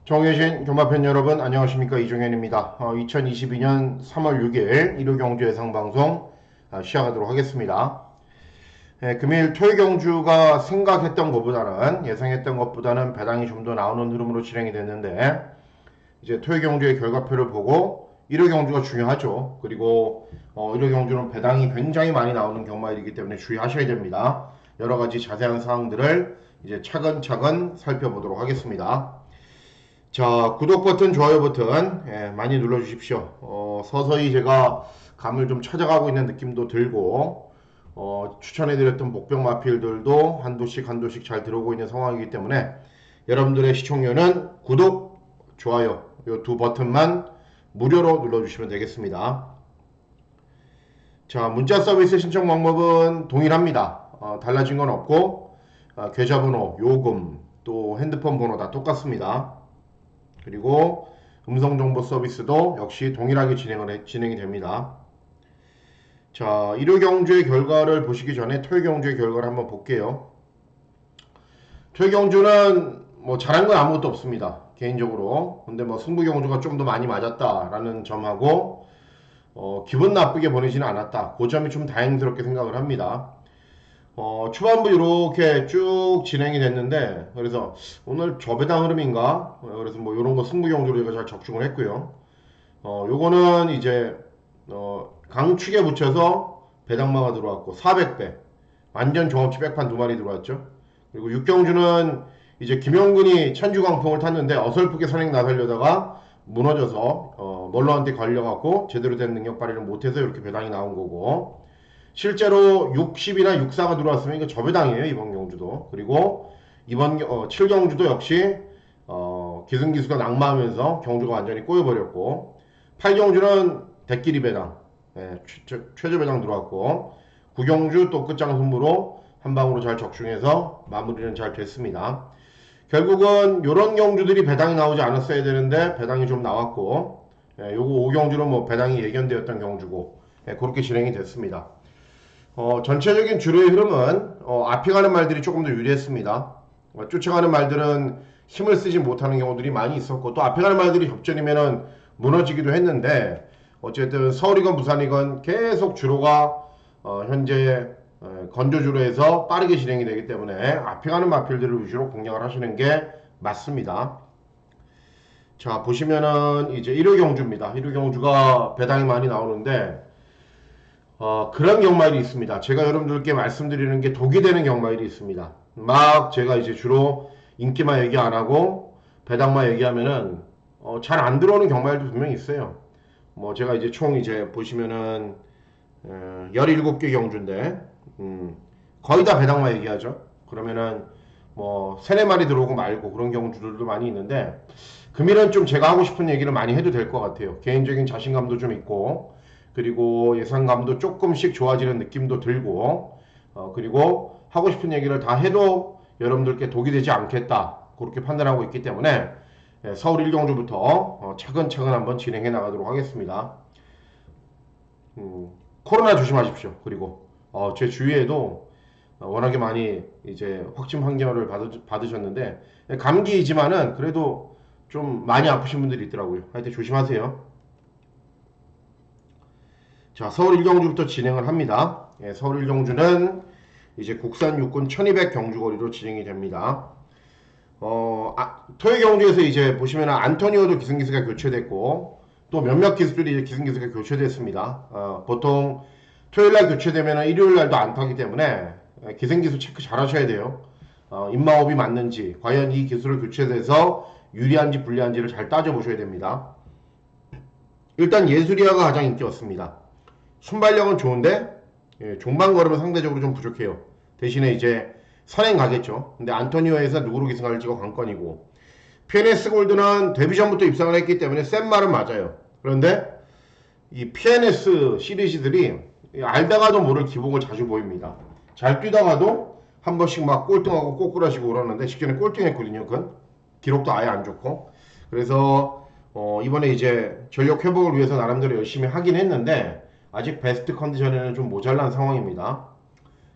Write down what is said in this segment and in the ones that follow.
정해진 경마팬 여러분 안녕하십니까, 이종현입니다. 2022년 3월 6일 일요경주 예상방송 시작하도록 하겠습니다. 금일 토요경주가 생각했던 것보다는 예상했던 것보다는 배당이 좀 더 나오는 흐름으로 진행이 됐는데, 이제 토요경주의 결과표를 보고 일요경주가 중요하죠. 그리고 일요경주는 배당이 굉장히 많이 나오는 경마일이기 때문에 주의하셔야 됩니다. 여러가지 자세한 사항들을 이제 차근차근 살펴보도록 하겠습니다. 자, 구독 버튼, 좋아요 버튼 많이 눌러주십시오. 서서히 제가 감을 좀 찾아가고 있는 느낌도 들고, 추천해드렸던 목병 마필들도 한도씩 잘 들어오고 있는 상황이기 때문에 여러분들의 시청료는 구독, 좋아요 이 두 버튼만 무료로 눌러주시면 되겠습니다. 자, 문자 서비스 신청 방법은 동일합니다. 달라진 건 없고, 계좌번호, 요금, 또 핸드폰 번호 다 똑같습니다. 그리고 음성정보 서비스도 역시 동일하게 진행이 됩니다. 자, 일요경주의 결과를 보시기 전에 토요경주의 결과를 한번 볼게요. 토요경주는 뭐 잘한 건 아무것도 없습니다, 개인적으로. 근데 뭐 승부경주가 좀 더 많이 맞았다라는 점하고, 기분 나쁘게 보내지는 않았다, 그 점이 좀 다행스럽게 생각을 합니다. 초반부 이렇게 쭉 진행이 됐는데, 그래서 오늘 저배당 흐름인가? 그래서 뭐 이런 거 승부경주로 제가 잘 적중을 했고요. 요거는 이제 강축에 붙여서 배당마가 들어왔고 400배 완전 종합치 백판 두 마리 들어왔죠. 그리고 육경주는 이제 김영근이 천주광풍을 탔는데 어설프게 선행 나서려다가 무너져서 멀러한테 걸려갖고 제대로 된 능력 발휘를 못해서 이렇게 배당이 나온 거고, 실제로 60이나 64가 들어왔으면 이거 저배당이에요, 이번 경주도. 그리고 이번 7경주도 역시 기승기수가 낙마하면서 경주가 완전히 꼬여버렸고, 8경주는 대끼리 배당, 최저 배당 들어왔고, 9경주 또 끝장 승부로 한 방으로 잘 적중해서 마무리는 잘 됐습니다. 결국은 이런 경주들이 배당이 나오지 않았어야 되는데 배당이 좀 나왔고, 요거 5경주는 뭐 배당이 예견되었던 경주고, 그렇게 진행이 됐습니다. 전체적인 주로의 흐름은 앞에 가는 말들이 조금 더 유리했습니다. 쫓아가는 말들은 힘을 쓰지 못하는 경우들이 많이 있었고, 또 앞에 가는 말들이 접전이면은 무너지기도 했는데, 어쨌든 서울이건 부산이건 계속 주로가 현재 건조주로 해서 빠르게 진행이 되기 때문에 앞에 가는 마필들을 위주로 공략을 하시는 게 맞습니다. 자, 보시면은 이제 1호 경주입니다. 1호 경주가 배당이 많이 나오는데, 그런 경마일이 있습니다. 제가 여러분들께 말씀드리는 게 독이 되는 경마일이 있습니다. 막 제가 이제 주로 인기만 얘기 안 하고 배당만 얘기하면은 잘 안 들어오는 경마일도 분명히 있어요. 뭐 제가 이제 총 이제 보시면은 17개 경주인데, 거의 다 배당만 얘기하죠. 그러면은 뭐 세네 마리 들어오고 말고 그런 경주들도 많이 있는데, 금일은 좀 제가 하고 싶은 얘기를 많이 해도 될 것 같아요. 개인적인 자신감도 좀 있고, 그리고 예상감도 조금씩 좋아지는 느낌도 들고, 그리고 하고 싶은 얘기를 다 해도 여러분들께 독이 되지 않겠다, 그렇게 판단하고 있기 때문에 서울 1경주부터 차근차근 한번 진행해 나가도록 하겠습니다. 코로나 조심하십시오. 그리고 제 주위에도 워낙에 많이 이제 확진 판결을 받으셨는데, 감기이지만은 그래도 좀 많이 아프신 분들이 있더라고요. 하여튼 조심하세요. 자, 서울 1경주부터 진행을 합니다. 서울 1경주는 이제 국산 육군 1200 경주거리로 진행이 됩니다. 토요 경주에서 이제 보시면 안토니오도 기승기수가 교체됐고, 또 몇몇 기수들이 이제 기승기수가 교체됐습니다. 보통 토요일날 교체되면 일요일날도 안 타기 때문에 기승기수 체크 잘 하셔야 돼요. 입마호흡이 맞는지, 과연 이 기수를 교체돼서 유리한지 불리한지를 잘 따져보셔야 됩니다. 일단 예술이아가 가장 인기였습니다. 순발력은 좋은데 종반 걸음은 상대적으로 좀 부족해요. 대신에 이제 선행 가겠죠. 근데 안토니오에서 누구로 기승할지가 관건이고, 피에네스 골드는 데뷔 전부터 입상을 했기 때문에 센 말은 맞아요. 그런데 이 피에네스 시리즈들이 알다가도 모를 기복을 자주 보입니다. 잘 뛰다가도 한 번씩 막 꼴등하고 꼬꾸라지고 그러는데, 직전에 꼴등했거든요. 그건 기록도 아예 안 좋고. 그래서 이번에 이제 전력 회복을 위해서 나름대로 열심히 하긴 했는데 아직 베스트 컨디션에는 좀 모자란 상황입니다.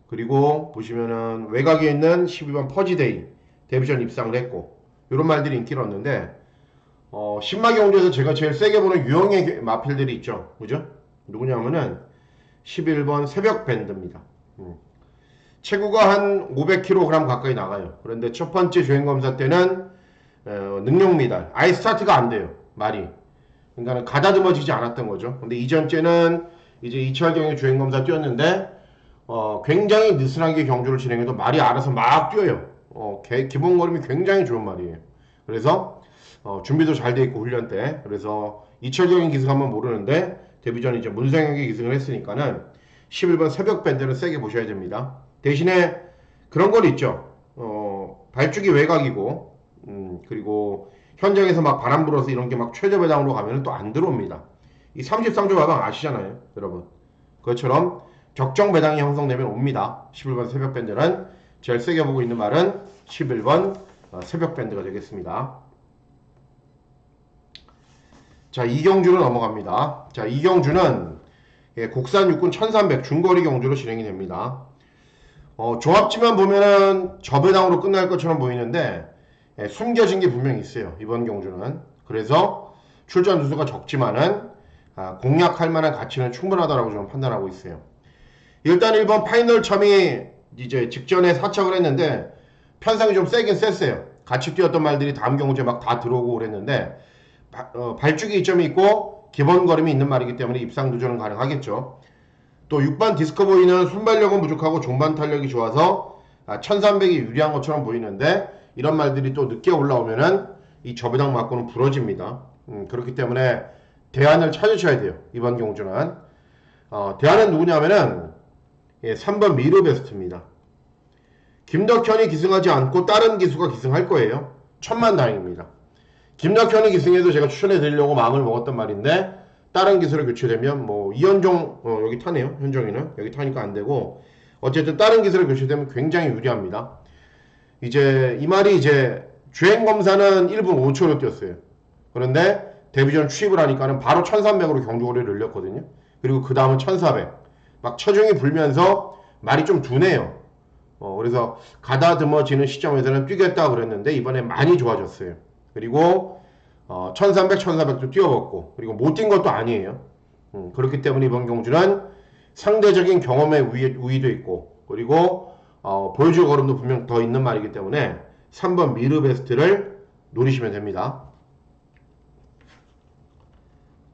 그리고 보시면은 외곽에 있는 12번 퍼지데이 데뷔전 입상을 했고, 이런 말들이 인기를 얻는데, 신마 경주에서 제가 제일 세게 보는 유형의 마필들이 있죠. 그죠? 누구냐면은 11번 새벽 밴드입니다. 체구가 한 500kg 가까이 나가요. 그런데 첫 번째 주행검사 때는 능력 미달, 아예 스타트가 안 돼요. 말이. 그러니까 가다듬어지지 않았던 거죠. 근데 이전째는 이제 이철경의 주행검사 뛰었는데 굉장히 느슨하게 경주를 진행해도 말이 알아서 막 뛰어요. 기본 걸음이 굉장히 좋은 말이에요. 그래서 준비도 잘 돼 있고 훈련 때. 그래서 이철경의 기승하면 모르는데 데뷔 전 이제 문성혁이 기승을 했으니까는 11번 새벽 밴드를 세게 보셔야 됩니다. 대신에 그런 건 있죠. 발주기 외곽이고 그리고 현장에서 막 바람 불어서 이런 게 막 최저 배당으로 가면 또 안 들어옵니다. 이 33조 배당 아시잖아요, 여러분. 그것처럼 적정 배당이 형성되면 옵니다. 11번 새벽 밴드는 제일 세게 보고 있는 말은 11번 새벽 밴드가 되겠습니다. 자, 이경주로 넘어갑니다. 자, 이경주는 국산 육군 1300 중거리 경주로 진행이 됩니다. 조합지만 보면은 저배당으로 끝날 것처럼 보이는데 숨겨진 게 분명히 있어요. 이번 경주는. 그래서 출전 두수가 적지만은 공략할 만한 가치는 충분하다라고 저는 판단하고 있어요. 일단 1번 파이널 참이 이제 직전에 사착을 했는데 편상이 좀 세긴 셌어요. 같이 뛰었던 말들이 다음 경주에 막 다 들어오고 그랬는데 발주기 이점이 있고 기본 걸음이 있는 말이기 때문에 입상 도전은 가능하겠죠. 또 6번 디스커보이는 순발력은 부족하고 종반 탄력이 좋아서 1300이 유리한 것처럼 보이는데 이런 말들이 또 늦게 올라오면은 이 저배당 맞고는 부러집니다. 그렇기 때문에 대안을 찾으셔야 돼요. 이번 경주는. 대안은 누구냐면은 3번 미르베스트입니다. 김덕현이 기승하지 않고 다른 기수가 기승할 거예요. 천만다행입니다. 김덕현이 기승해도 제가 추천해 드리려고 마음을 먹었던 말인데 다른 기수를 교체되면 뭐 이현종 여기 타네요. 현종이는 여기 타니까 안 되고 어쨌든 다른 기수를 교체되면 굉장히 유리합니다. 이제 이 말이 이제 주행 검사는 1분 5초로 뛰었어요. 그런데 데뷔전 취입을 하니까는 바로 1300으로 경주거리를 늘렸거든요. 그리고 그 다음은 1400. 막 처중이 불면서 말이 좀 둔해요. 그래서 가다듬어지는 시점에서는 뛰겠다 그랬는데 이번에 많이 좋아졌어요. 그리고 1300, 1400도 뛰어봤고 그리고 못 뛴 것도 아니에요. 그렇기 때문에 이번 경주는 상대적인 경험의 우위도 있고 그리고 보여줄 걸음도 분명 더 있는 말이기 때문에 3번 미르베스트를 노리시면 됩니다.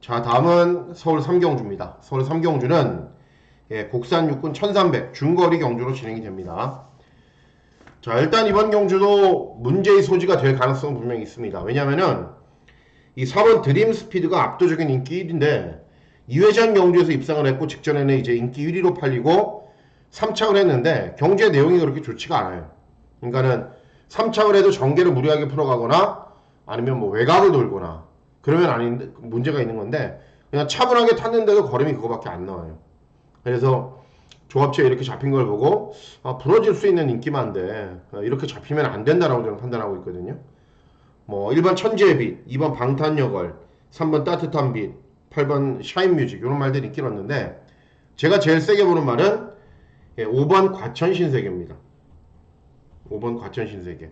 자, 다음은 서울 3경주입니다. 서울 3경주는 국산 육군 1300 중거리 경주로 진행이 됩니다. 자, 일단 이번 경주도 문제의 소지가 될 가능성은 분명히 있습니다. 왜냐면은 이 4번 드림 스피드가 압도적인 인기 1위인데 2회전 경주에서 입상을 했고 직전에는 이제 인기 1위로 팔리고 3착을 했는데 경주의 내용이 그렇게 좋지가 않아요. 그러니까는 3착을 해도 전개를 무리하게 풀어가거나 아니면 뭐 외곽을 돌거나 그러면 아닌데 문제가 있는 건데 그냥 차분하게 탔는데도 걸음이 그거밖에 안 나와요. 그래서 조합체에 이렇게 잡힌 걸 보고 부러질 수 있는 인기만데 이렇게 잡히면 안 된다라고 저는 판단하고 있거든요. 뭐 1번 천재의 빛, 2번 방탄여걸, 3번 따뜻한 빛, 8번 샤인뮤직 이런 말들이 인기를 얻는데 제가 제일 세게 보는 말은 5번 과천신세계입니다. 5번 과천신세계.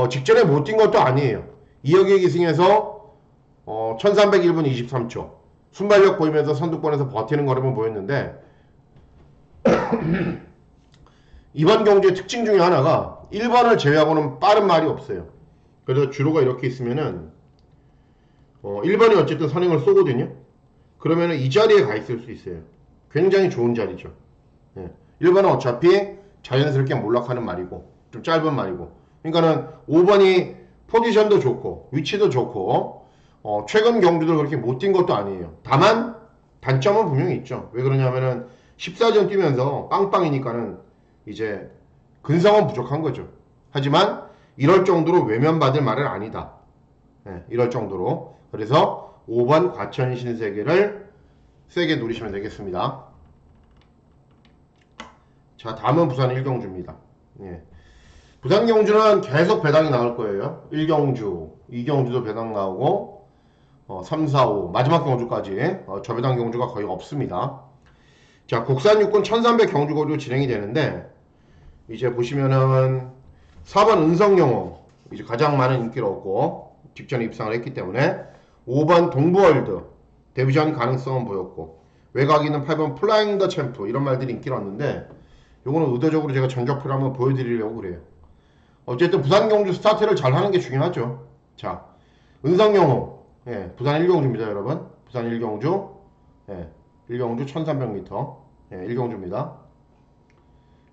직전에 못 뛴 것도 아니에요. 2억의 기승에서 1301분 23초 순발력 보이면서 선두권에서 버티는 걸음은 보였는데 이번 경주의 특징 중에 하나가 1번을 제외하고는 빠른 말이 없어요. 그래서 주로가 이렇게 있으면은 1번이 어쨌든 선행을 쏘거든요. 그러면은 이 자리에 가 있을 수 있어요. 굉장히 좋은 자리죠. 1번은 어차피 자연스럽게 몰락하는 말이고 좀 짧은 말이고 그러니까는 5번이 포지션도 좋고 위치도 좋고 최근 경주도 그렇게 못 뛴 것도 아니에요. 다만 단점은 분명히 있죠. 왜 그러냐면은 14전 뛰면서 빵빵이니까는 이제 근성은 부족한 거죠. 하지만 이럴 정도로 외면받을 말은 아니다. 이럴 정도로. 그래서 5번 과천신세계를 세게 노리시면 되겠습니다. 자, 다음은 부산 1경주입니다. 부산 경주는 계속 배당이 나올 거예요. 1경주, 2경주도 배당 나오고 3, 4, 5 마지막 경주까지 저배당 경주가 거의 없습니다. 자, 국산 육군 1300 경주거리로 진행이 되는데 이제 보시면은 4번 은성영웅 이제 가장 많은 인기를 얻고 직전에 입상을 했기 때문에 5번 동부월드 데뷔전 가능성은 보였고 외곽 있는 8번 플라잉 더 챔프 이런 말들이 인기를 얻는데 요거는 의도적으로 제가 전적표를 한번 보여드리려고 그래요. 어쨌든 부산 경주 스타트를 잘 하는 게 중요하죠. 자, 은성영호 예, 부산 1경주입니다 여러분. 부산 1경주 예, 1경주 1300m 예, 1경주입니다.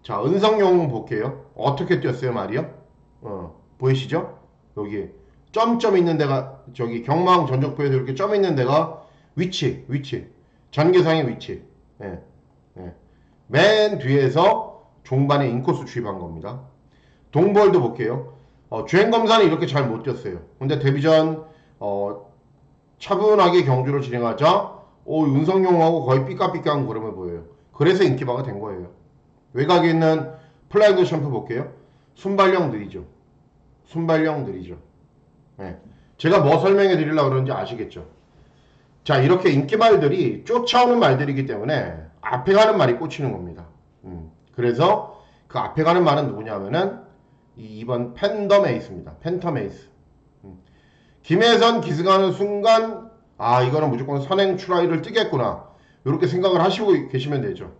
자, 은성영호 볼게요. 어떻게 뛰었어요 말이요? 보이시죠? 여기 점점 있는 데가 저기 경마항 전적표에도 이렇게 점 있는 데가 위치 전개상의 위치 예, 예. 맨 뒤에서 종반에 인코스 주입한 겁니다. 동부월드 볼게요. 주행검사는 이렇게 잘 못 뛰었어요. 근데 데뷔전 차분하게 경주를 진행하자 윤성용하고 거의 삐까삐까한 걸음을 보여요. 그래서 인기바가 된 거예요. 외곽에 있는 플라잉더 챔프 볼게요. 순발력 느리죠. 네. 제가 뭐 설명해 드리려고 그러는지 아시겠죠? 자, 이렇게 인기말들이 쫓아오는 말들이기 때문에 앞에 가는 말이 꽂히는 겁니다. 그래서 그 앞에 가는 말은 누구냐면은 2번 팬덤 에이스입니다. 팬텀 에이스. 김혜선 기승하는 순간 이거는 무조건 선행 추라이를 뜨겠구나 이렇게 생각을 하시고 계시면 되죠.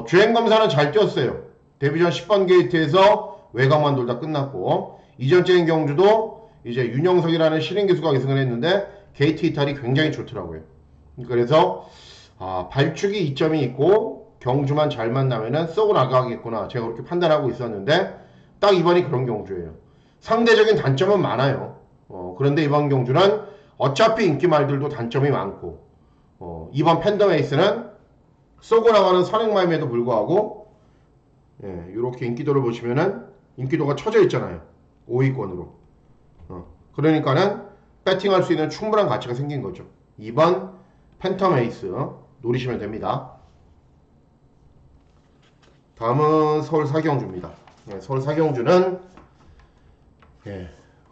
주행검사는 잘 뛰었어요. 데뷔전 10번 게이트에서 외곽만 돌다 끝났고 이전적인 경주도 이제 윤영석이라는 신인기수가 기승을 했는데 게이트 이탈이 굉장히 좋더라고요. 그래서 발축이 이점이 있고 경주만 잘 만나면은 쏘고 나가겠구나 제가 그렇게 판단하고 있었는데 딱 이번이 그런 경주예요. 상대적인 단점은 많아요. 그런데 이번 경주는 어차피 인기말들도 단점이 많고 이번 팬덤 에이스는 쏘고 나가는 선행마임에도 불구하고 이렇게 인기도를 보시면은 인기도가 쳐져 있잖아요. 5위권으로. 그러니까는 배팅할 수 있는 충분한 가치가 생긴 거죠. 2번 팬텀 에이스 노리시면 됩니다. 다음은 서울 사경주입니다. 서울 사경주는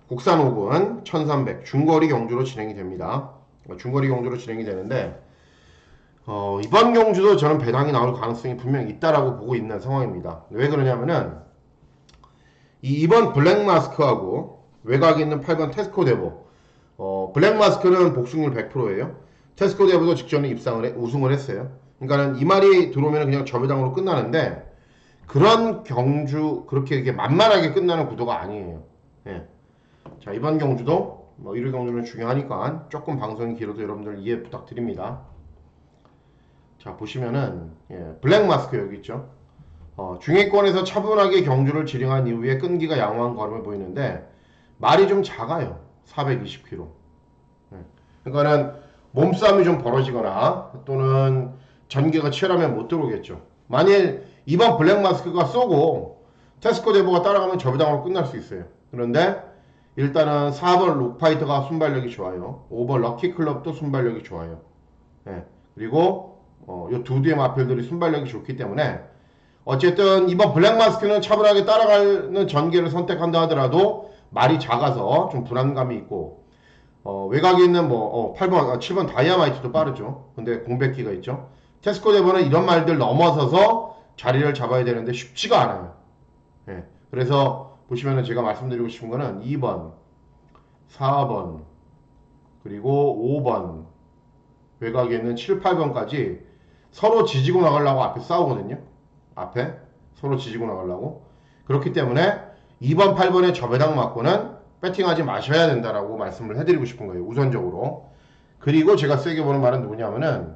국산 5군 1300 중거리 경주로 진행이 됩니다. 중거리 경주로 진행이 되는데 이번 경주도 저는 배당이 나올 가능성이 분명히 있다라고 보고 있는 상황입니다. 왜 그러냐면은 이번 블랙마스크하고 외곽에 있는 8번 테스코 데보 블랙마스크는 복승률 100%예요. 테스코 데보도 직전에 우승을 했어요. 그러니까는 이 말이 들어오면 그냥 저배당으로 끝나는데 그런 경주 그렇게 이렇게 만만하게 끝나는 구도가 아니에요. 자, 이번 경주도 1위 경주는 중요하니까 조금 방송이 길어도 여러분들 이해 부탁드립니다. 자, 보시면은 블랙마스크 여기 있죠. 중위권에서 차분하게 경주를 진행한 이후에 끈기가 양호한 걸음을 보이는데 말이 좀 작아요. 420kg. 그러니까는 몸싸움이 좀 벌어지거나 또는 전개가 치열하면 못 들어오겠죠. 만일 이번 블랙마스크가 쏘고 테스코 데보가 따라가면 저배당으로 끝날 수 있어요. 그런데 일단은 4번 록파이터가 순발력이 좋아요. 5번 럭키클럽도 순발력이 좋아요. 그리고 이 두 뒤의 마필들이 순발력이 좋기 때문에 어쨌든 이번 블랙마스크는 차분하게 따라가는 전개를 선택한다 하더라도 말이 작아서 좀 불안감이 있고 외곽에 있는 8번, 7번 다이아마이트도 빠르죠. 근데 공백기가 있죠. 테스코 데보는 이런 말들 넘어서서 자리를 잡아야 되는데 쉽지가 않아요. 그래서 보시면은 제가 말씀드리고 싶은 거는 2번, 4번, 그리고 5번, 외곽에 있는 7, 8번까지 서로 지지고 나가려고 앞에 싸우거든요. 앞에 서로 지지고 나가려고. 그렇기 때문에 2번, 8번에 저배당 맞고는 배팅하지 마셔야 된다라고 말씀을 해드리고 싶은 거예요. 우선적으로. 그리고 제가 세게 보는 말은 누구냐면은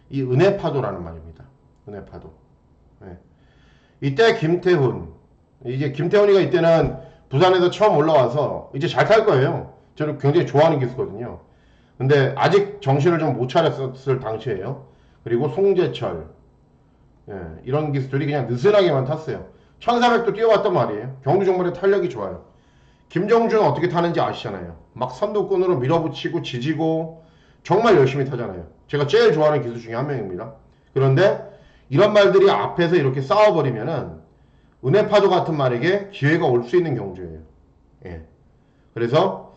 이 은혜파도라는 말입니다. 은혜파도. 이때 김태훈. 이제 김태훈이가 이때는 부산에서 처음 올라와서 이제 잘 탈 거예요. 저는 굉장히 좋아하는 기수거든요. 근데 아직 정신을 좀 못 차렸을 당시에요. 그리고 송재철 이런 기수들이 그냥 느슨하게만 탔어요. 1400도 뛰어왔단 말이에요. 경주 정말에 탄력이 좋아요. 김정주는 어떻게 타는지 아시잖아요. 막 선두권으로 밀어붙이고 지지고 정말 열심히 타잖아요. 제가 제일 좋아하는 기수 중에 한 명입니다. 그런데 이런 말들이 앞에서 이렇게 싸워버리면은 은혜파도 같은 말에게 기회가 올 수 있는 경주예요. 그래서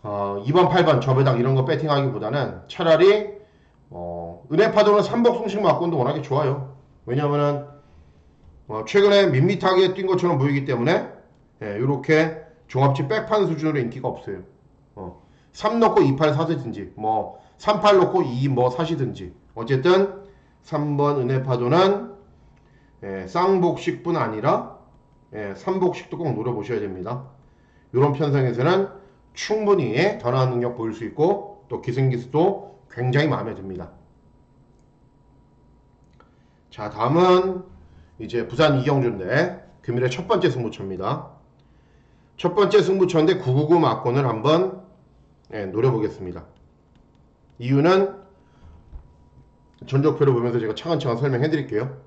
2번, 8번 저배당 이런 거 배팅하기보다는 차라리 은혜파도는 삼복송식 막권도 워낙에 좋아요. 왜냐하면은 최근에 밋밋하게 뛴 것처럼 보이기 때문에 이렇게 종합치 백판 수준으로 인기가 없어요. 3 넣고 28 사시든지, 뭐, 38 넣고 2 뭐 사시든지. 어쨌든, 3번 은혜파도는, 쌍복식뿐 아니라, 삼복식도 꼭 노려보셔야 됩니다. 이런 편성에서는 충분히 변화 능력 보일 수 있고, 또 기승기수도 굉장히 마음에 듭니다. 자, 다음은 이제 부산 이경주인데, 금일의 첫 번째 승부처입니다. 첫 번째 승부처인데 999 막권을 한번 노려보겠습니다. 이유는 전적표를 보면서 제가 차근차근 설명해 드릴게요.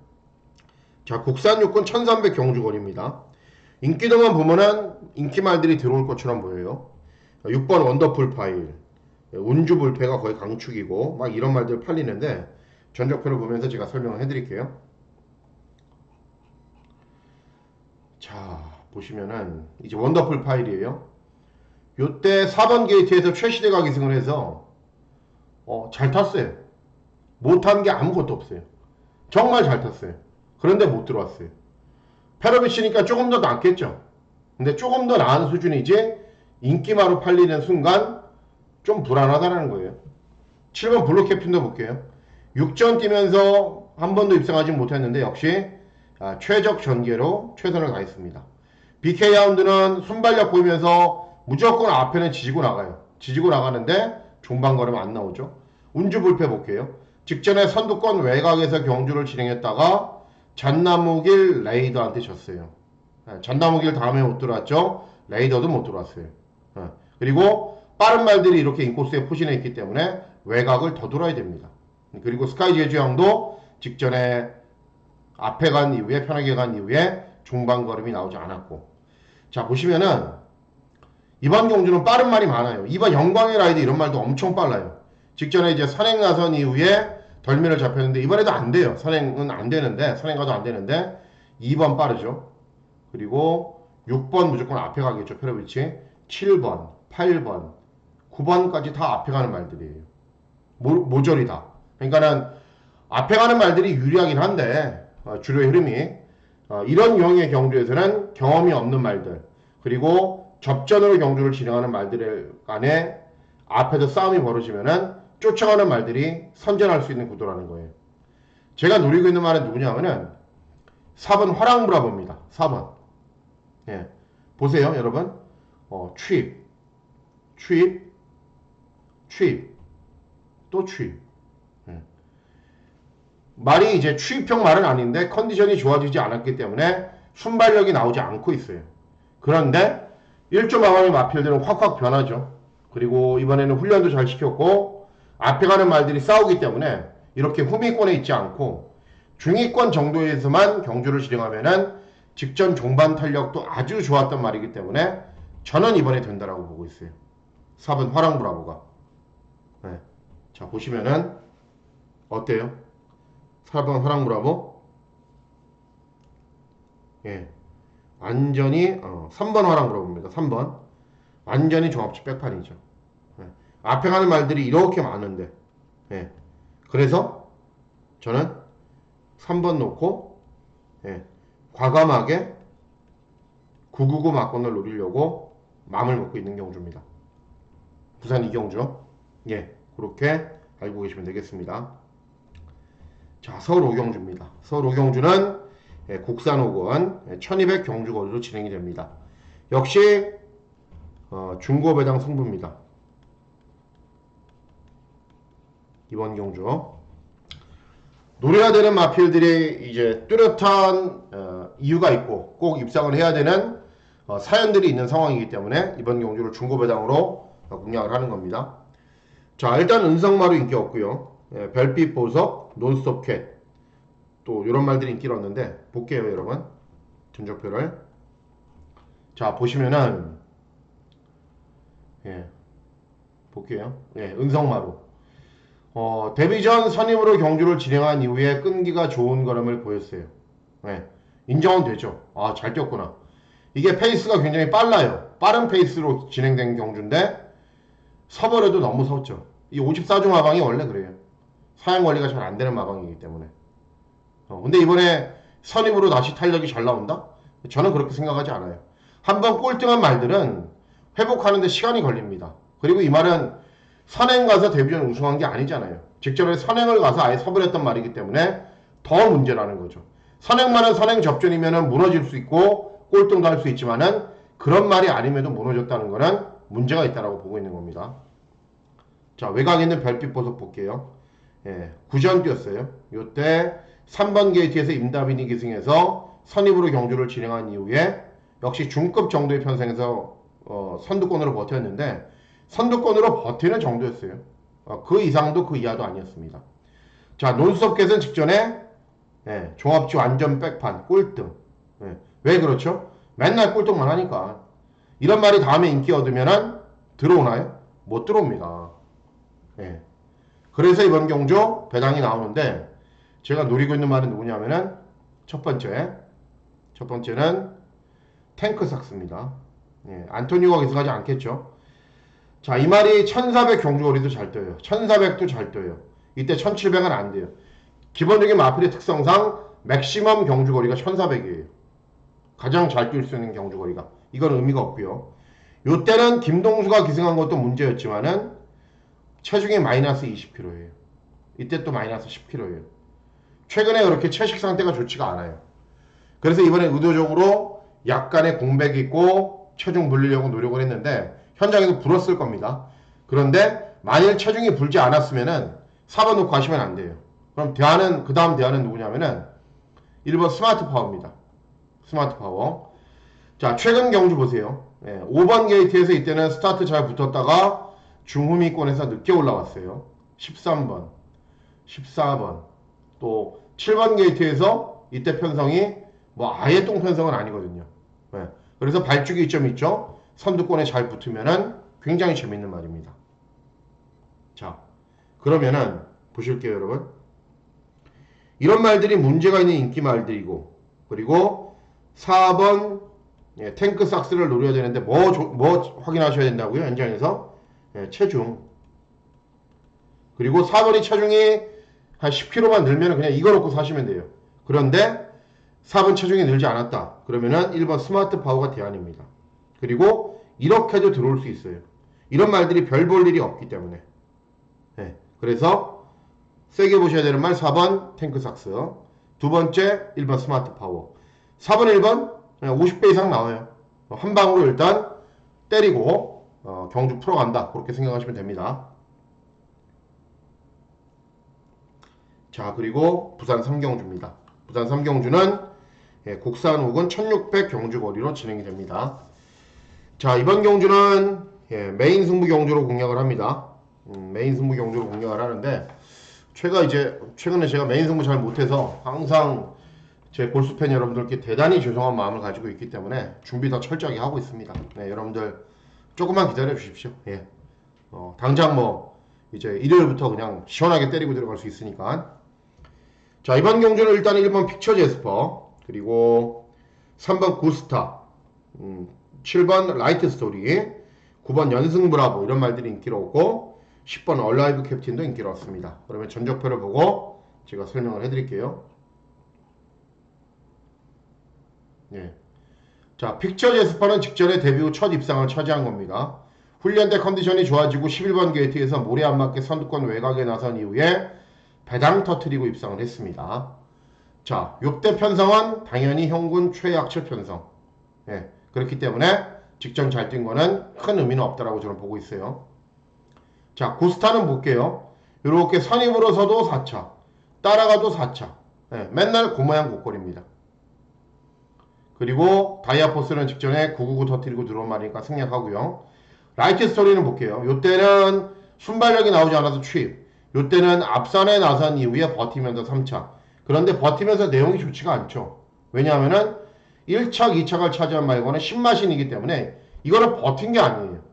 자, 국산 육군 1300 경주거리입니다. 인기도만 보면은 인기말들이 들어올 것처럼 보여요. 6번 원더풀 파일, 운주 불패가 거의 강축이고 막 이런 말들 팔리는데 전적표를 보면서 제가 설명을 해드릴게요. 자, 보시면은 이제 원더풀 파일이에요. 요때 4번 게이트에서 최시대가 기승을 해서 잘 탔어요. 못한 게 아무것도 없어요. 정말 잘 탔어요. 그런데 못 들어왔어요. 패러비치니까 조금 더 낫겠죠. 근데 조금 더 나은 수준이지 인기마로 팔리는 순간 좀 불안하다는 거예요. 7번 블루 캡틴도 볼게요. 6전 뛰면서 한 번도 입상하지 못했는데 역시 최적 전개로 최선을 다했습니다. BK 라운드는 순발력 보이면서 무조건 앞에는 지지고 나가요. 지지고 나가는데 종방걸음 안 나오죠. 운주 불패 볼게요. 직전에 선두권 외곽에서 경주를 진행했다가 잣나무길 레이더한테 졌어요. 잣나무길 다음에 못 들어왔죠. 레이더도 못 들어왔어요. 그리고 빠른 말들이 이렇게 인코스에 포진해 있기 때문에 외곽을 더 돌아야 됩니다. 그리고 스카이 제주형도 직전에 앞에 간 이후에 편하게 간 이후에 중반걸음이 나오지 않았고, 자 보시면은 이번 경주는 빠른 말이 많아요. 이번 영광의 라이드 이런 말도 엄청 빨라요. 직전에 이제 선행 나선 이후에 덜미를 잡혔는데 이번에도 안 돼요. 선행은 안 되는데 선행 가도 안 되는데 2번 빠르죠. 그리고 6번 무조건 앞에 가겠죠. 페로비치 7번, 8번, 9번까지 다 앞에 가는 말들이에요. 모조리 다. 그러니까는 앞에 가는 말들이 유리하긴 한데 주류의 흐름이 이런 유형의 경주에서는 경험이 없는 말들 그리고 접전으로 경주를 진행하는 말들 간에 앞에서 싸움이 벌어지면은 쫓아가는 말들이 선전할 수 있는 구도라는 거예요. 제가 노리고 있는 말은 누구냐면은 4번 화랑브라보입니다. 4번. 예. 보세요, 여러분. 취입, 취입, 취입, 또 취입. 예. 말이 이제 취입형 말은 아닌데 컨디션이 좋아지지 않았기 때문에 순발력이 나오지 않고 있어요. 그런데 1조 마감의 마필들은 확확 변하죠. 그리고 이번에는 훈련도 잘 시켰고 앞에 가는 말들이 싸우기 때문에 이렇게 후미권에 있지 않고 중위권 정도에서만 경주를 진행하면은 직전 종반 탄력도 아주 좋았던 말이기 때문에 저는 이번에 된다라고 보고 있어요. 4번 화랑브라보가. 네. 자 보시면은 어때요? 4번 화랑브라보. 예. 완전히 3번 화랑브라보입니다. 3번. 완전히 종합적 백판이죠. 예. 앞에 가는 말들이 이렇게 많은데 예. 그래서 저는 3번 놓고 과감하게 999 막권을 노리려고 마음을 먹고 있는 경주입니다. 부산 이경주. 예, 그렇게 알고 계시면 되겠습니다. 자, 서울 오경주입니다. 서울 오경주는 국산 5권 1200 경주거리로 진행이 됩니다. 역시 중고 배당 승부입니다. 이번 경주 노려야 되는 마필들이 이제 뚜렷한 이유가 있고 꼭 입상을 해야 되는 사연들이 있는 상황이기 때문에 이번 경주를 중고 배당으로 공략을 하는 겁니다. 자, 일단 은성마루 인기 없고요. 별빛 보석, 논스톱 캣 또 이런 말들이 인기를 얻는데 볼게요, 여러분. 전적표를. 자, 보시면은 볼게요. 은성마루. 데뷔 전 선임으로 경주를 진행한 이후에 끈기가 좋은 걸음을 보였어요. 인정은 되죠. 아, 잘 뛰었구나. 이게 페이스가 굉장히 빨라요. 빠른 페이스로 진행된 경주인데 서버려도 너무 섰죠. 이 54종 마방이 원래 그래요. 사양 관리가 잘 안 되는 마방이기 때문에. 근데 이번에 선임으로 다시 탄력이 잘 나온다? 저는 그렇게 생각하지 않아요. 한번 꼴등한 말들은 회복하는데 시간이 걸립니다. 그리고 이 말은 선행 가서 데뷔전 우승한 게 아니잖아요. 직전에 선행을 가서 아예 서버렸던 말이기 때문에 더 문제라는 거죠. 선행만은 선행 접전이면 무너질 수 있고 꼴등도 할 수 있지만은 그런 말이 아님에도 무너졌다는 거는 문제가 있다라고 보고 있는 겁니다. 자, 외곽에 있는 별빛 보석 볼게요. 예, 9전 뛰었어요. 요때 3번 게이트에서 임다빈이 기승해서 선입으로 경주를 진행한 이후에 역시 중급 정도의 편성에서 선두권으로 버텼는데 선두권으로 버티는 정도였어요. 그 이상도 그 이하도 아니었습니다. 자, 논스톱겟은 직전에 종합주 완전 백판 꼴등. 왜 그렇죠? 맨날 꼴등만 하니까. 이런 말이 다음에 인기 얻으면 들어오나요? 못 들어옵니다. 그래서 이번 경주 배당이 나오는데 제가 노리고 있는 말은 누구냐면은 첫 번째는 탱크삭스입니다. 안토니오가 기승하지 않겠죠. 자, 이 말이 1400 경주거리도 잘 떠요. 1400도 잘 떠요. 이때 1700은 안 돼요. 기본적인 마필의 특성상 맥시멈 경주거리가 1400이에요. 가장 잘 뛸 수 있는 경주거리가. 이건 의미가 없고요. 요때는 김동수가 기승한 것도 문제였지만은 체중이 마이너스 20kg예요. 이때 또 마이너스 10kg예요. 최근에 그렇게 채식 상태가 좋지가 않아요. 그래서 이번에 의도적으로 약간의 공백이 있고 체중 불리려고 노력을 했는데 현장에서 불었을 겁니다. 그런데 만일 체중이 불지 않았으면은 4번 놓고 하시면 안 돼요. 그럼 그 다음 대안은 누구냐면은 1번 스마트 파워입니다. 스마트 파워. 자, 최근 경주 보세요. 5번 게이트에서 이때는 스타트 잘 붙었다가 중후미권에서 늦게 올라왔어요. 13번, 14번, 또 7번 게이트에서 이때 편성이 뭐 아예 똥편성은 아니거든요. 그래서 발주기 이점이 있죠. 선두권에 잘 붙으면은 굉장히 재밌는 말입니다. 자, 그러면은 보실게요, 여러분. 이런 말들이 문제가 있는 인기 말들이고, 그리고 4번 탱크 삭스를 노려야 되는데 뭐 확인하셔야 된다고요? 현장에서 체중. 그리고 4번이 체중이 한 10kg만 늘면 그냥 이거 놓고 사시면 돼요. 그런데 4번 체중이 늘지 않았다. 그러면은 1번 스마트 파워가 대안입니다. 그리고 이렇게도 들어올 수 있어요. 이런 말들이 별 볼 일이 없기 때문에. 그래서 세게 보셔야 되는 말 4번 탱크 삭스. 두 번째 1번 스마트 파워. 4번 1번 50배 이상 나와요. 한 방으로 일단 때리고 경주 풀어간다. 그렇게 생각하시면 됩니다. 자, 그리고 부산 3경주입니다. 부산 3경주는 국산 혹은 1600 경주거리로 진행이 됩니다. 자, 이번 경주는 메인 승부 경주로 공략을 합니다. 메인 승부 경주로 공략을 하는데 최근에 제가 메인 승부 잘 못해서 항상 제 골수팬 여러분들께 대단히 죄송한 마음을 가지고 있기 때문에 준비 더 철저하게 하고 있습니다. 여러분들 조금만 기다려 주십시오. 당장 뭐 이제 일요일부터 그냥 시원하게 때리고 들어갈 수 있으니까. 자, 이번 경주는 일단 1번 픽처 제스퍼, 그리고 3번 구스타, 7번 라이트 스토리, 9번 연승 브라보 이런 말들이 인기를 얻고 10번 얼라이브 캡틴도 인기를 얻습니다. 그러면 전적표를 보고 제가 설명을 해드릴게요. 자, 픽처 제스퍼는 직전에 데뷔 후 첫 입상을 차지한 겁니다. 훈련 때 컨디션이 좋아지고 11번 게이트에서 모래 안 맞게 선두권 외곽에 나선 이후에 배당 터트리고 입상을 했습니다. 자, 요때 편성은 당연히 형군 최약철 편성. 그렇기 때문에 직전 잘 뛴 거는 큰 의미는 없다라고 저는 보고 있어요. 자, 구스타는 볼게요. 요렇게 선입으로 서도 4차, 따라가도 4차. 맨날 그 모양 고꼴입니다. 그리고 다이아포스는 직전에 999 터트리고 들어온 말이니까 생략하고요. 라이트 스토리는 볼게요. 요때는 순발력이 나오지 않아서 취입. 요때는 앞선에 나선 이후에 버티면서 3차. 그런데 버티면서 내용이 좋지가 않죠. 왜냐하면은 1차, 2차를 차지한 말고는 신마신이기 때문에 이거는 버틴 게 아니에요.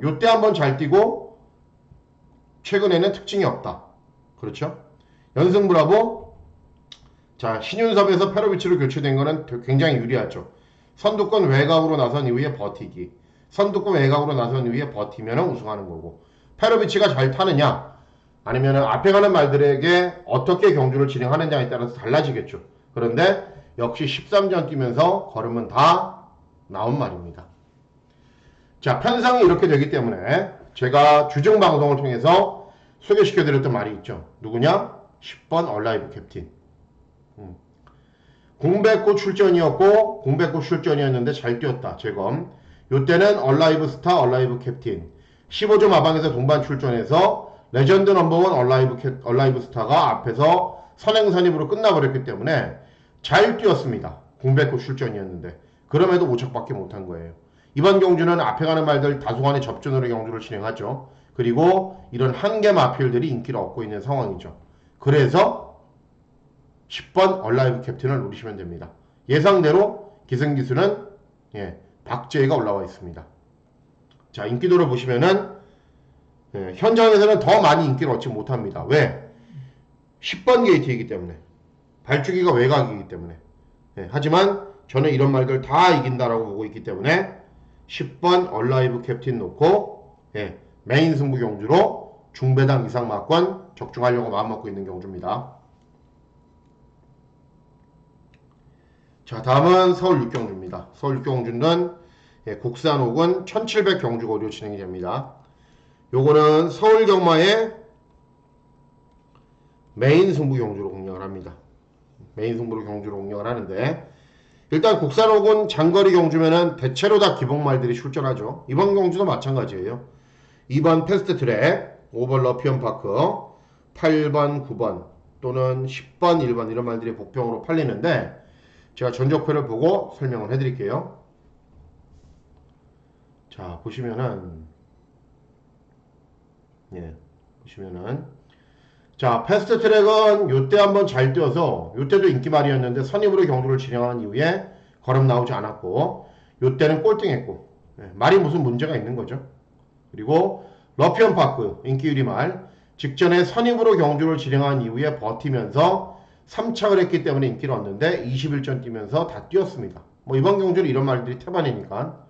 요때 한번 잘 뛰고 최근에는 특징이 없다. 그렇죠? 연승 브라보. 자, 신윤섭에서 페로비치로 교체된 거는 굉장히 유리하죠. 선두권 외곽으로 나선 이후에 버티기. 선두권 외곽으로 나선 이후에 버티면 우승하는 거고. 페로비치가 잘 타느냐 아니면 앞에 가는 말들에게 어떻게 경주를 진행하느냐에 따라서 달라지겠죠. 그런데 역시 13전 뛰면서 걸음은 다 나온 말입니다. 자, 편성이 이렇게 되기 때문에 제가 주중 방송을 통해서 소개시켜 드렸던 말이 있죠. 누구냐? 10번 얼라이브 캡틴. 공백고 출전이었고 공백고 출전이었는데 잘 뛰었다. 재검. 요때는 얼라이브 스타, 얼라이브 캡틴. 15조 마방에서 동반 출전해서 레전드 넘버원 얼라이브 스타가 앞에서 선행선입으로 끝나버렸기 때문에 잘 뛰었습니다. 공백고 출전이었는데 그럼에도 5척밖에 못한 거예요. 이번 경주는 앞에 가는 말들 다소간의 접전으로 경주를 진행하죠. 그리고 이런 한계 마필들이 인기를 얻고 있는 상황이죠. 그래서 10번 얼라이브 캡틴을 노리시면 됩니다. 예상대로 기승기수는 박재희가 올라와 있습니다. 자, 인기도를 보시면은 현장에서는 더 많이 인기를 얻지 못합니다. 왜? 10번 게이트이기 때문에, 발주기가 외곽이기 때문에. 하지만 저는 이런 말들 다 이긴다라고 보고 있기 때문에 10번 얼라이브 캡틴 놓고 메인 승부 경주로 중배당 이상 막권 적중하려고 마음먹고 있는 경주입니다. 자, 다음은 서울 6경주입니다. 서울 6경주는 국산 혹은 1700 경주거리로 진행이 됩니다. 요거는 서울 경마의 메인 승부 경주로 공략을 합니다. 메인 승부로 경주로 공략을 하는데, 일단 국산 혹은 장거리 경주면은 대체로 다 기복말들이 출전하죠. 이번 경주도 마찬가지예요. 2번 패스트 트랙, 5번 러피언 파크, 8번, 9번 또는 10번, 1번 이런 말들이 복병으로 팔리는데, 제가 전적표를 보고 설명을 해드릴게요. 자, 보시면은 보시면은 자, 패스트 트랙은 요때 한번 잘 뛰어서 요때도 인기말이었는데 선입으로 경주를 진행한 이후에 걸음 나오지 않았고, 요때는 꼴등했고 말이 무슨 문제가 있는 거죠. 그리고 러피언 파크 인기유리 말 직전에 선입으로 경주를 진행한 이후에 버티면서 3착을 했기 때문에 인기를 얻는데 21전 뛰면서 다 뛰었습니다. 뭐 이번 경주는 이런 말들이 태반이니까.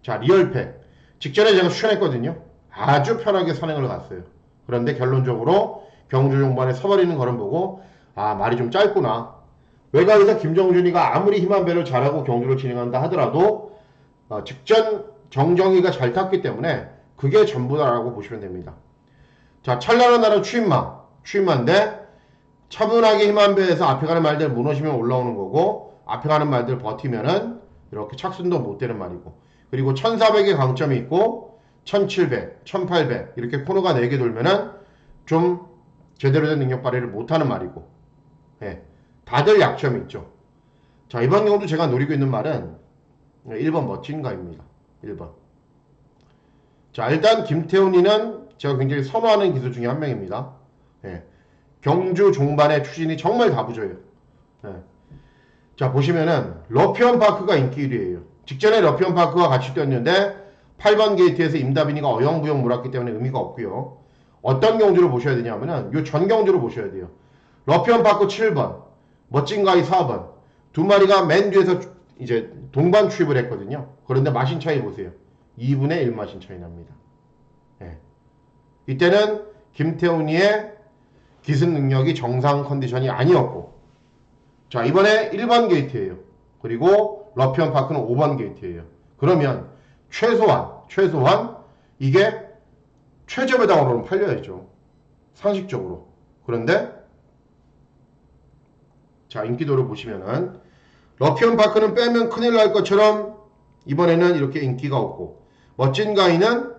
자, 리얼팩 직전에 제가 추천했거든요. 아주 편하게 선행을 갔어요. 그런데 결론적으로 경주 종반에 서버리는 걸음 보고 말이 좀 짧구나. 외곽에서 김정준이가 아무리 힘한 배를 잘하고 경주를 진행한다 하더라도 직전 정정이가 잘 탔기 때문에 그게 전부다라고 보시면 됩니다. 자, 찬란한 날은 추임마인데 차분하게 힘한 배에서 앞에 가는 말들 무너지면 올라오는 거고, 앞에 가는 말들 버티면은 이렇게 착순도 못 되는 말이고, 그리고 1400의 강점이 있고 1700, 1800 이렇게 코너가 4개 돌면은 좀 제대로 된 능력 발휘를 못하는 말이고, 다들 약점이 있죠. 자, 이번 경우도 제가 노리고 있는 말은 1번 멋진가입니다. 1번. 자, 일단 김태훈이는 제가 굉장히 선호하는 기수 중에 한 명입니다. 경주 종반의 추진이 정말 다부져요. 자, 보시면은 러피언 파크가 인기 1위에요. 직전에 러피언 파크와 같이 뛰었는데 8번 게이트에서 임다빈이가 어영부영 몰았기 때문에 의미가 없고요. 어떤 경주를 보셔야 되냐면은 요 전 경주를 보셔야 돼요. 러피언 파크 7번, 멋진가이 4번 두 마리가 맨 뒤에서 이제 동반 출입을 했거든요. 그런데 마신 차이 보세요. 2분의 1 마신 차이 납니다. 이때는 김태훈이의 기승 능력이 정상 컨디션이 아니었고, 자, 이번에 1번 게이트예요. 그리고 러피언 파크는 5번 게이트예요. 그러면 최소한 이게 최저 배당으로는 팔려야죠. 상식적으로. 그런데 자, 인기도를 보시면은 러피언 파크는 빼면 큰일 날 것처럼 이번에는 이렇게 인기가 없고, 멋진 가이는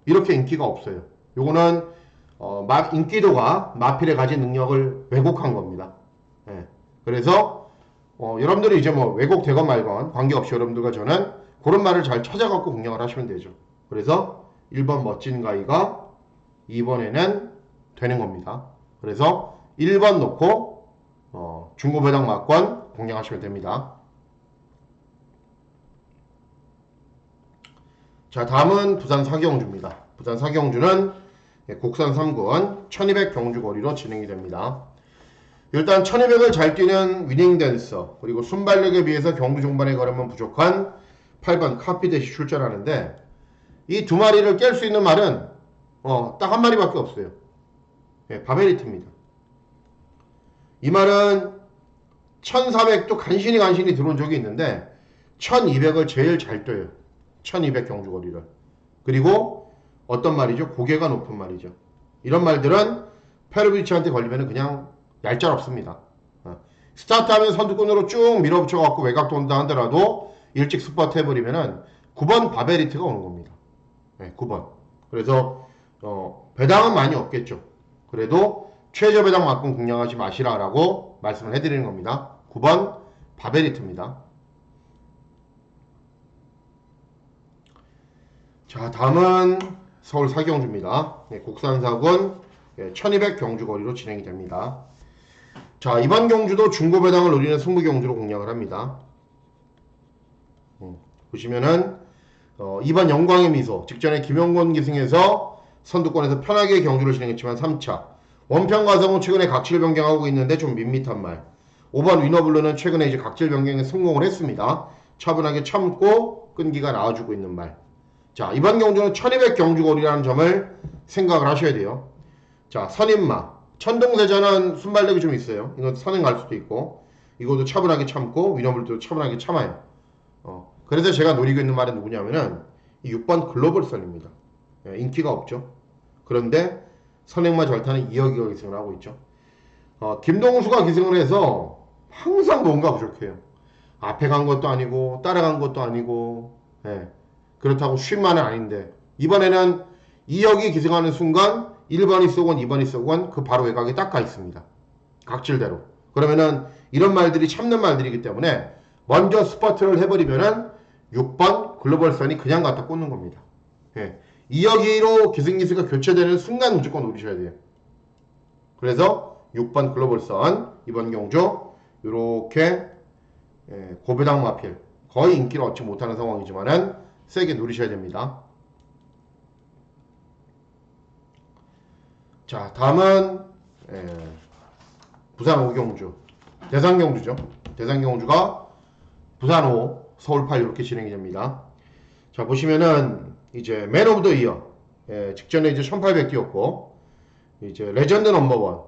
이렇게 인기가 없어요. 요거는 인기도가 마필에 가진 능력을 왜곡한 겁니다. 그래서 여러분들이 이제 뭐 왜곡되건 말건 관계없이 여러분들과 저는 그런 말을 잘 찾아갖고 공략을 하시면 되죠. 그래서 1번 멋진 가이가 2번에는 되는 겁니다. 그래서 1번 놓고 중고배당 막권 공략하시면 됩니다. 자, 다음은 부산 사경주입니다. 부산 사경주는 국산 3군 1200 경주거리로 진행이 됩니다. 일단 1200을 잘 뛰는 위닝 댄서, 그리고 순발력에 비해서 경주 종반의 걸음은 부족한 8번 카피댓이 출전하는데, 이 두 마리를 깰 수 있는 말은 딱 한 마리밖에 없어요. 바베리트입니다. 이 말은 1400도 간신히 들어온 적이 있는데 1200을 제일 잘 뛰어요. 1200 경주거리를. 그리고 어떤 말이죠? 고개가 높은 말이죠. 이런 말들은 페로비치한테 걸리면 그냥 얄짤없습니다. 스타트하면 선두권으로 쭉 밀어붙여갖고 외곽 돈다 하더라도 일찍 스퍼트 해버리면은 9번 바베리트가 오는 겁니다. 9번. 그래서 배당은 많이 없겠죠. 그래도 최저 배당만큼 공략하지 마시라라고 말씀을 해드리는 겁니다. 9번 바베리트입니다. 자, 다음은 서울 사경주입니다. 국산사군 1200 경주거리로 진행이 됩니다. 자, 이번 경주도 중고 배당을 노리는 승부 경주로 공략을 합니다. 보시면은 2번 영광의 미소, 직전에 김영권 기승에서 선두권에서 편하게 경주를 진행했지만 3차 원평 가성은 최근에 각질 변경하고 있는데 좀 밋밋한 말. 5번 위너블루는 최근에 이제 각질 변경에 성공을 했습니다. 차분하게 참고 끈기가 나와주고 있는 말. 자, 이번 경주는 1200 경주거리라는 점을 생각을 하셔야 돼요. 자, 선인마 천동세자는 순발력이 좀 있어요. 이건 선행 갈 수도 있고, 이것도 차분하게 참고 위너블루도 차분하게 참아요. 그래서 제가 노리고 있는 말은 누구냐면은 이 6번 글로벌선입니다. 인기가 없죠. 그런데 선행마 절타는 이혁이가 기승을 하고 있죠. 김동수가 기승을 해서 항상 뭔가 부족해요. 앞에 간 것도 아니고 따라간 것도 아니고, 그렇다고 쉰만은 아닌데, 이번에는 이혁이 기승하는 순간 1번이 쏘건 2번이 쏘건 그 바로 외곽에 딱 가 있습니다. 각질대로. 그러면은 이런 말들이 참는 말들이기 때문에 먼저 스퍼트를 해버리면은 6번 글로벌선이 그냥 갖다 꽂는 겁니다. 2여기로 기승기수가 교체되는 순간 무조건 노리셔야 돼요. 그래서 6번 글로벌선 이번 경주 이렇게 고배당 마필 거의 인기를 얻지 못하는 상황이지만은 세게 노리셔야 됩니다. 자, 다음은 부산 5경주 대산경주죠. 대산경주가 부산 5 서울 8 이렇게 진행이 됩니다. 자, 보시면은 이제 맨 오브 더 이어 직전에 이제 1800 뛰었고, 이제 레전드 넘버원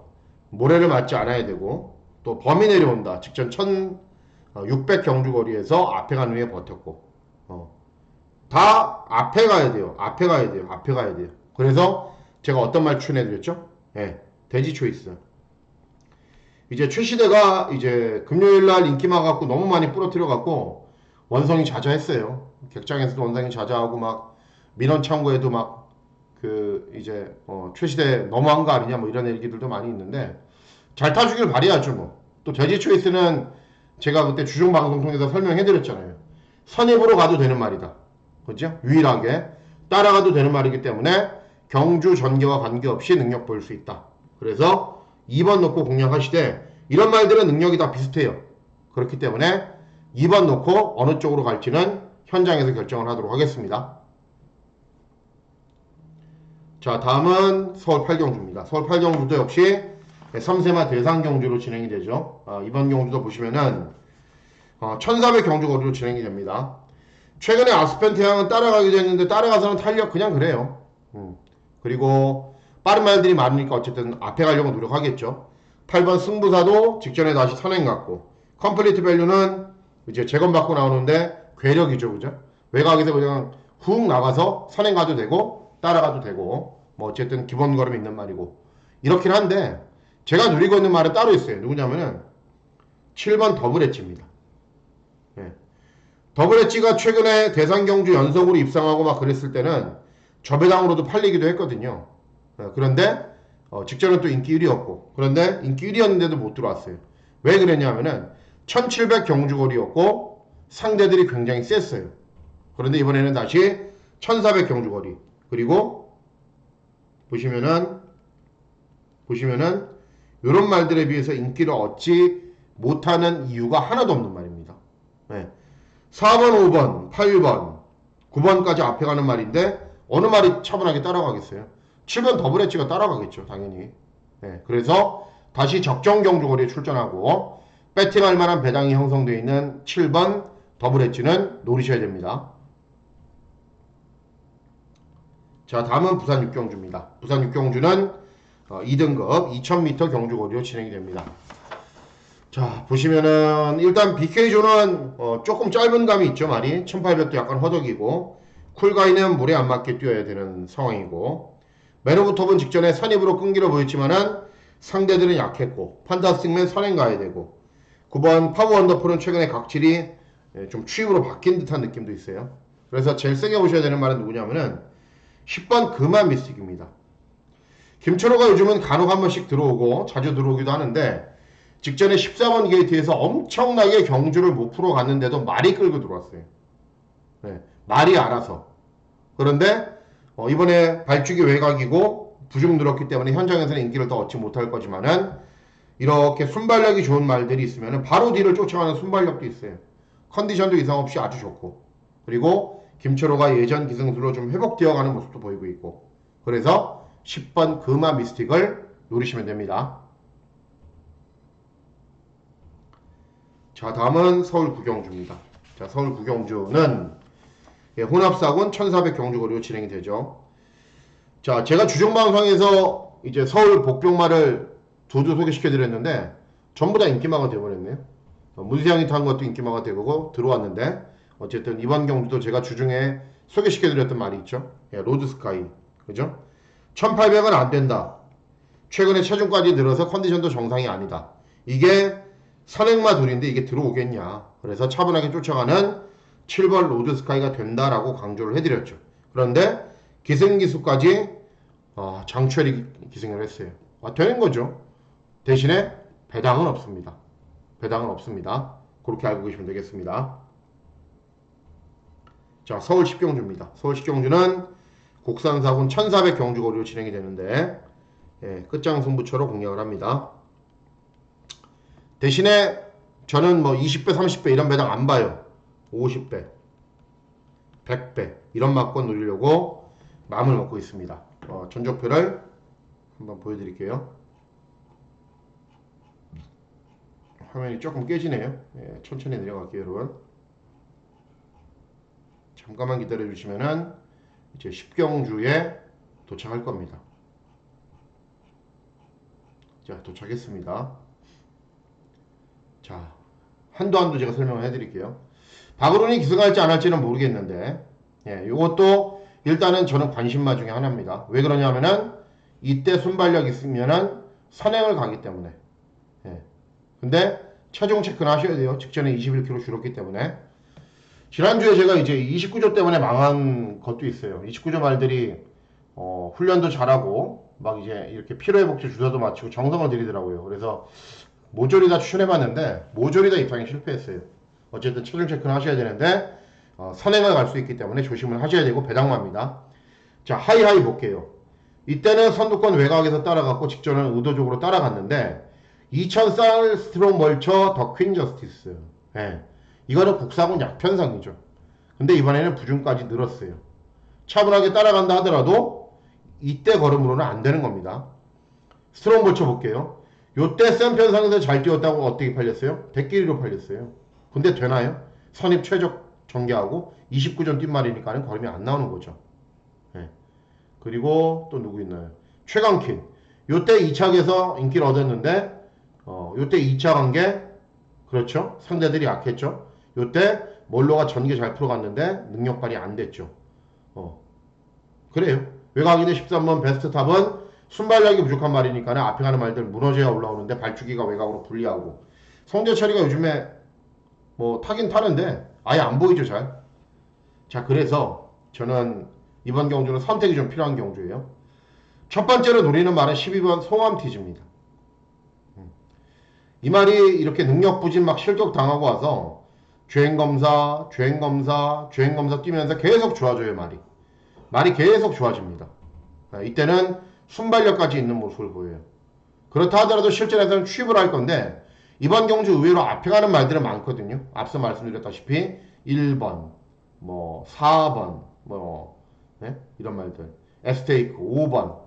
모래를 맞지 않아야 되고, 또 범위 내려온다 직전 1600 경주거리에서 앞에 간 후에 버텼고, 다 앞에 가야 돼요. 앞에 가야 돼요. 앞에 가야 돼요. 그래서 제가 어떤 말 추천해드렸죠? 돼지 초이스. 이제 최시대가 이제 금요일날 인기만 갖고 너무 많이 부러뜨려 갖고 원성이 자자했어요. 객장에서도 원성이 자자하고 막 민원 창구에도 막 그 이제 최시대 너무한 거 아니냐 뭐 이런 얘기들도 많이 있는데, 잘 타주길 바라야죠 뭐. 또 돼지 초이스는 제가 그때 주중 방송 통해서 설명해드렸잖아요. 선입으로 가도 되는 말이다. 그죠? 유일하게 따라가도 되는 말이기 때문에 경주 전개와 관계없이 능력 보일 수 있다. 그래서 2번 놓고 공략하시되, 이런 말들은 능력이 다 비슷해요. 그렇기 때문에 2번 놓고 어느 쪽으로 갈지는 현장에서 결정을 하도록 하겠습니다. 자, 다음은 서울 8경주입니다. 서울 8경주도 역시 3세마 대상경주로 진행이 되죠. 이번 경주도 보시면은 1400 경주거리로 진행이 됩니다. 최근에 아스펜 태양은 따라가기도 했는데 따라가서는 탄력 그냥 그래요. 그리고 빠른 말들이 많으니까 어쨌든 앞에 가려고 노력하겠죠. 8번 승부사도 직전에 다시 선행 갔고, 컴플리트 밸류는 이제 재검받고 나오는데 괴력이죠. 그죠? 외곽에서 그냥 훅 나가서 선행 가도 되고 따라가도 되고, 뭐 어쨌든 기본 걸음이 있는 말이고, 이렇긴 한데 제가 누리고 있는 말은 따로 있어요. 누구냐면은 7번 더블 엣지입니다. 더블 엣지가 최근에 대상경주 연속으로 입상하고 막 그랬을 때는 저배당으로도 팔리기도 했거든요. 그런데 직전은 또 인기 1위였고, 그런데 인기 1위였는데도 못 들어왔어요. 왜 그랬냐면은 1700 경주거리였고 상대들이 굉장히 셌어요. 그런데 이번에는 다시 1400 경주거리, 그리고 보시면은 이런 말들에 비해서 인기를 얻지 못하는 이유가 하나도 없는 말입니다. 4번, 5번, 8번, 9번까지 앞에 가는 말인데 어느 말이 차분하게 따라가겠어요? 7번 더블 엣지가 따라가겠죠, 당연히. 그래서 다시 적정 경주거리에 출전하고 배팅할 만한 배당이 형성되어 있는 7번 더블 엣지는 노리셔야 됩니다. 자, 다음은 부산 6경주입니다. 부산 6경주는 2등급 2000m 경주거리로 진행이 됩니다. 자, 보시면은 일단 BK조는 조금 짧은 감이 있죠. 말이 1800도 약간 허덕이고, 쿨가이는 물에 안 맞게 뛰어야 되는 상황이고, 맨 오브 톱은 직전에 선입으로 끈기로 보였지만은 상대들은 약했고, 판타스틱맨 선행 가야 되고, 9번 파워 원더풀은 최근에 각질이 좀 추입으로 바뀐 듯한 느낌도 있어요. 그래서 제일 세게 보셔야 되는 말은 누구냐면은 10번 그만 미스틱입니다. 김철호가 요즘은 간혹 한 번씩 들어오고 자주 들어오기도 하는데 직전에 14번 게이트에서 엄청나게 경주를 못 풀어갔는데도 말이 끌고 들어왔어요. 네, 말이 알아서. 그런데 이번에 발주기 외곽이고 부중 늘었기 때문에 현장에서는 인기를 더 얻지 못할 거지만은 이렇게 순발력이 좋은 말들이 있으면 바로 뒤를 쫓아가는 순발력도 있어요. 컨디션도 이상 없이 아주 좋고, 그리고 김철호가 예전 기승수로 좀 회복되어가는 모습도 보이고 있고, 그래서 10번 금화 미스틱을 노리시면 됩니다. 자, 다음은 서울 구경주입니다. 자, 서울 구경주는 혼합사군 1400 경주거리로 진행이 되죠. 자, 제가 주중방송에서 이제 서울 복병마를 두두 소개시켜드렸는데 전부 다 인기마가 되어버렸네요. 문세양이 탄 것도 인기마가 되고 들어왔는데, 어쨌든 이번 경주도 제가 주중에 소개시켜드렸던 말이 있죠. 로드스카이, 그죠? 1800은 안 된다. 최근에 체중까지 늘어서 컨디션도 정상이 아니다. 이게 선행마 둘인데 이게 들어오겠냐. 그래서 차분하게 쫓아가는 7번 로드스카이가 된다라고 강조를 해드렸죠. 그런데 기승기수까지 장철이 기승을 했어요. 되는 거죠. 대신에 배당은 없습니다. 배당은 없습니다. 그렇게 알고 계시면 되겠습니다. 자, 서울 10경주입니다. 서울 10경주는 국산사군 1400 경주거리로 진행이 되는데 끝장 승부처로 공략을 합니다. 대신에 저는 뭐 20배, 30배 이런 배당 안 봐요. 50배, 100배 이런 막권 노리려고 마음을 먹고 있습니다. 전적표를 한번 보여드릴게요. 화면이 조금 깨지네요. 천천히 내려갈게요, 여러분. 잠깐만 기다려 주시면은 이제 10경주에 도착할 겁니다. 자, 도착했습니다. 자, 한도 제가 설명을 해드릴게요. 박으론이 기승할지 안 할지는 모르겠는데, 이것도 일단은 저는 관심마 중에 하나입니다. 왜 그러냐면은 이때 순발력 있으면은 선행을 가기 때문에. 근데 체중 체크는 하셔야 돼요. 직전에 21kg 줄었기 때문에. 지난주에 제가 이제 29조 때문에 망한 것도 있어요. 29조 말들이 훈련도 잘하고 막 이제 이렇게 피로회복제 주사도 맞추고 정성을 들이더라고요. 그래서 모조리 다 추천해봤는데 모조리 다 입상에 실패했어요. 어쨌든 체중 체크는 하셔야 되는데 선행을 갈 수 있기 때문에 조심을 하셔야 되고 배당마입니다. 자, 하이하이 볼게요. 이때는 선두권 외곽에서 따라갔고 직전은 의도적으로 따라갔는데 2000쌀 스트롱 멀처 더 퀸 저스티스. 이거는 국사군 약편상이죠. 근데 이번에는 부중까지 늘었어요. 차분하게 따라간다 하더라도 이때 걸음으로는 안 되는 겁니다. 스트롱 멀처 볼게요. 요때 센 편상에서 잘 뛰었다고 어떻게 팔렸어요? 대끼리로 팔렸어요. 근데 되나요? 선입 최적 전개하고 29점 뛴 말이니까는 걸음이 안 나오는 거죠. 그리고 또 누구 있나요? 최강킨. 요때 2착에서 인기를 얻었는데 요때 2착 한 게 그렇죠. 상대들이 약했죠. 요때 몰로가 전개 잘 풀어갔는데 능력 발휘 안 됐죠. 그래요. 외곽인의 13번 베스트 탑은 순발력이 부족한 말이니까 앞에 가는 말들 무너져야 올라오는데 발주기가 외곽으로 불리하고, 성재철이가 요즘에 뭐 타긴 타는데 아예 안 보이죠, 잘. 자, 그래서 저는 이번 경주는 선택이 좀 필요한 경주예요. 첫 번째로 노리는 말은 12번 송암티즈입니다. 이 말이 이렇게 능력 부진 막 실격 당하고 와서 주행검사 뛰면서 계속 좋아져요, 말이 계속 좋아집니다. 이때는 순발력까지 있는 모습을 보여요. 그렇다 하더라도 실전에서는 취입을 할 건데 이번 경주 의외로 앞에 가는 말들은 많거든요. 앞서 말씀드렸다시피 1번, 뭐 4번, 뭐 이런 말들, 에스테이크 5번,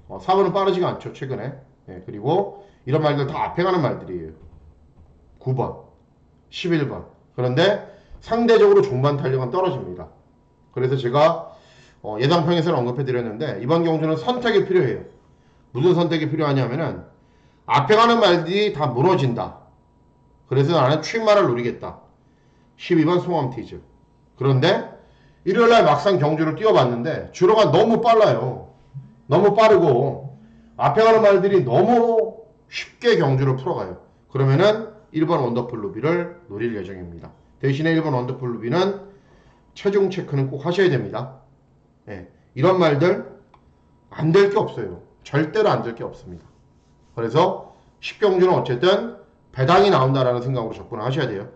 4번은 빠르지가 않죠, 최근에. 그리고 이런 말들 다 앞에 가는 말들이에요. 9번, 11번. 그런데 상대적으로 종반 탄력은 떨어집니다. 그래서 제가 예상평에서는 언급해드렸는데 이번 경주는 선택이 필요해요. 무슨 선택이 필요하냐면은 앞에 가는 말들이 다 무너진다. 그래서 나는 취말을 노리겠다. 12번 송암티즈. 그런데 일요일날 막상 경주를 뛰어봤는데 주로가 너무 빨라요. 너무 빠르고 앞에 가는 말들이 너무 쉽게 경주를 풀어가요. 그러면은 1번 원더풀 루비를 노릴 예정입니다. 대신에 1번 원더풀 루비는 체중 체크는 꼭 하셔야 됩니다. 예, 이런 말들 안 될 게 없어요. 절대로 안 될 게 없습니다. 그래서 10경주는 어쨌든 배당이 나온다라는 생각으로 접근을 하셔야 돼요.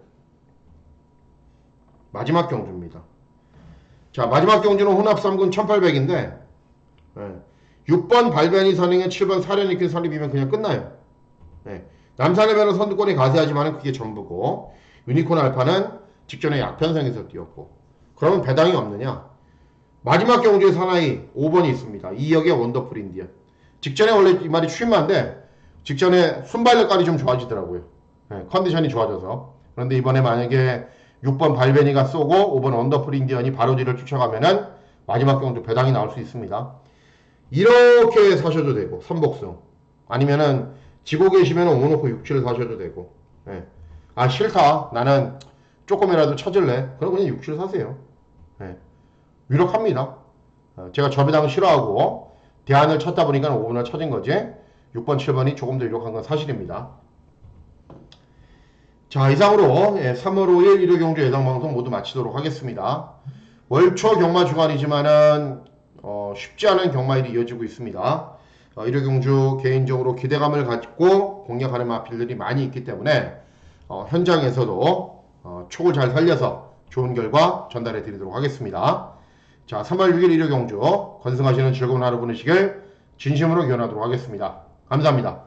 마지막 경주입니다. 자, 마지막 경주는 혼합 3군 1800인데 6번 발변이 선행에 7번 사련이킨 선입이면 그냥 끝나요. 남산의 변은 선두권이 가세하지만 그게 전부고 유니콘 알파는 직전에 약편성에서 뛰었고 그러면 배당이 없느냐? 마지막 경주의 사나이 5번이 있습니다. 2역의 원더풀 인디언. 직전에 원래 이 말이 취임한데 직전에 순발력까지 좀 좋아지더라고요. 컨디션이 좋아져서. 그런데 이번에 만약에 6번 발베니가 쏘고 5번 원더풀 인디언이 바로 뒤를 쫓아가면은 마지막 경주 배당이 나올 수 있습니다. 이렇게 사셔도 되고 선복승 아니면은 지고 계시면 5놓고 6, 7 사셔도 되고 아 싫다 나는 조금이라도 찾을래 그럼 그냥 6, 7 사세요. 유력합니다. 제가 저배당 싫어하고 대안을 찾다 보니까 5번을 찾은 거지 6번, 7번이 조금 더 유력한 건 사실입니다. 자, 이상으로 3월 5일 일요 경주 예상방송 모두 마치도록 하겠습니다. 월초 경마 주간이지만은 쉽지 않은 경마일이 이어지고 있습니다. 일요 경주 개인적으로 기대감을 갖고 공략하는 마필들이 많이 있기 때문에 현장에서도 촉을 잘 살려서 좋은 결과 전달해 드리도록 하겠습니다. 자, 3월 6일 일요 경주 건승하시는 즐거운 하루 보내시길 진심으로 기원하도록 하겠습니다. 감사합니다.